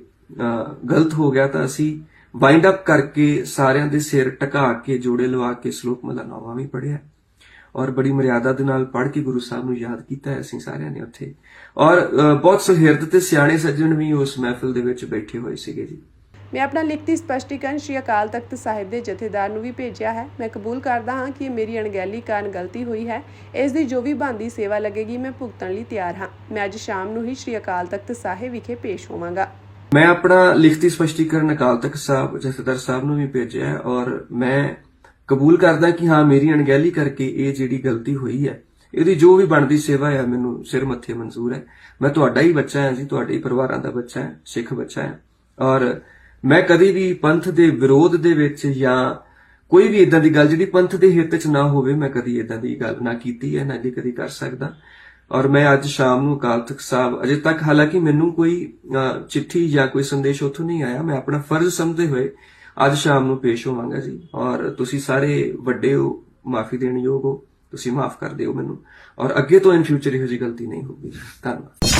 ਗਲਤ ਹੋ ਗਿਆ, ਤਾਂ ਅਸੀਂ ਵਾਈਂਡ ਅਪ ਕਰਕੇ ਸਾਰਿਆਂ ਦੇ ਸਿਰ ਟਕਾ ਕੇ ਜੋੜੇ ਲਵਾ ਕੇ ਸ਼ਲੋਕ ਮਹੱਲਾ 9ਵਾਂ ਵੀ ਪੜ੍ਹਿਆ ਔਰ ਬੜੀ ਮਰਿਆਦਾ ਦੇ ਨਾਲ ਪੜ੍ਹ ਕੇ ਗੁਰੂ ਸਾਹਿਬ ਨੂੰ ਯਾਦ ਕੀਤਾ ਅਸੀਂ ਸਾਰਿਆਂ ਨੇ ਉੱਥੇ। ਔਰ ਬਹੁਤ ਸੁਹਿਰਦ ਤੇ ਸਿਆਣੇ ਸੱਜਣ ਵੀ ਉਸ ਮਹਿਫਿਲ ਦੇ ਵਿੱਚ ਬੈਠੇ ਹੋਏ ਸੀਗੇ ਜੀ। ਮੈਂ ਆਪਣਾ ਲਿਖਤੀ ਸਪਸ਼ਟੀਕਰਨ ਸ਼੍ਰੀ ਅਕਾਲ ਤਖਤ ਸਾਹਿਬ ਦੇ ਜਥੇਦਾਰ ਨੂੰ ਵੀ ਭੇਜਿਆ ਹੈ। ਮੈਂ ਕਬੂਲ ਕਰਦਾ ਹਾਂ ਕਿ ਇਹ ਮੇਰੀ ਅਣਗਹਿਲੀ ਕਾਰਨ ਗਲਤੀ ਹੋਈ ਹੈ। ਇਸ ਦੀ ਜੋ ਵੀ ਬਣਦੀ ਸੇਵਾ ਲੱਗੇਗੀ ਮੈਂ ਭੁਗਤਣ ਲਈ ਤਿਆਰ ਹਾਂ। ਮੈਂ ਅੱਜ ਸ਼ਾਮ ਨੂੰ ਹੀ ਸ਼੍ਰੀ ਅਕਾਲ ਤਖਤ ਸਾਹਿਬ ਵਿਖੇ ਪੇਸ਼ ਹੋਵਾਂਗਾ। ਮੈਂ ਆਪਣਾ ਲਿਖਤੀ ਸਪਸ਼ਟੀਕਰਨ ਅਕਾਲ ਤਖਤ ਸਾਹਿਬ ਜਥੇਦਾਰ ਸਾਹਿਬ ਨੂੰ ਵੀ ਭੇਜਿਆ ਹੈ ਔਰ ਮੈਂ ਕਬੂਲ ਕਰਦਾ ਕਿ ਹਾਂ ਮੇਰੀ ਅਣਗਹਿਲੀ ਕਰਕੇ ਇਹ ਜਿਹੜੀ ਗਲਤੀ ਹੋਈ ਹੈ, ਇਹਦੀ ਜੋ ਵੀ ਬਣਦੀ ਸੇਵਾ ਹੈ ਮੈਨੂੰ ਸਿਰ ਮੱਥੇ ਮਨਜ਼ੂਰ ਹੈ। ਮੈਂ ਤੁਹਾਡਾ ਹੀ ਬੱਚਾ ਹਾਂ ਜੀ, ਤੁਹਾਡੇ ਹੀ ਪਰਿਵਾਰਾਂ ਦਾ ਬੱਚਾ ਹੈ, ਸਿੱਖ ਬੱਚਾ ਹੈ ਔਰ ਮੈਂ ਕਦੀ ਵੀ ਪੰਥ ਦੇ ਵਿਰੋਧ ਦੇ ਵਿੱਚ ਜਾਂ ਕੋਈ ਵੀ ਇਦਾਂ ਦੀ ਗੱਲ ਜਿਹੜੀ ਪੰਥ ਦੇ ਹਿੱਤ 'ਚ ਨਾ ਹੋਵੇ, ਮੈਂ ਕਦੀ ਇਦਾਂ ਦੀ ਗੱਲ ਨਾ ਕੀਤੀ ਹੈ, ਨਾ ਅੱਗੇ ਕਦੀ ਕਰ ਸਕਦਾ। ਔਰ ਮੈਂ ਅੱਜ ਸ਼ਾਮ ਨੂੰ ਅਕਾਲ ਤਖਤ ਸਾਹਿਬ, ਅਜੇ ਤੱਕ ਹਾਲਾਂਕਿ ਮੈਨੂੰ ਕੋਈ ਚਿੱਠੀ ਜਾਂ ਕੋਈ ਸੰਦੇਸ਼ ਉੱਥੋਂ ਨਹੀਂ ਆਇਆ, ਮੈਂ ਆਪਣਾ ਫਰਜ਼ ਸਮਝਦੇ ਹੋਏ ਅੱਜ ਸ਼ਾਮ ਨੂੰ ਪੇਸ਼ ਹੋਵਾਂਗਾ ਜੀ। ਔਰ ਤੁਸੀਂ ਸਾਰੇ ਵੱਡੇ ਹੋ, ਮਾਫੀ ਦੇਣ ਯੋਗ ਹੋ, ਤੁਸੀਂ ਮਾਫ ਕਰ ਦਿਓ ਮੈਨੂੰ, ਔਰ ਅੱਗੇ ਤੋਂ ਇਨ ਫਿਊਚਰ ਇਹੋ ਜਿਹੀ ਗਲਤੀ ਨਹੀਂ ਹੋਊਗੀ। ਧੰਨਵਾਦ।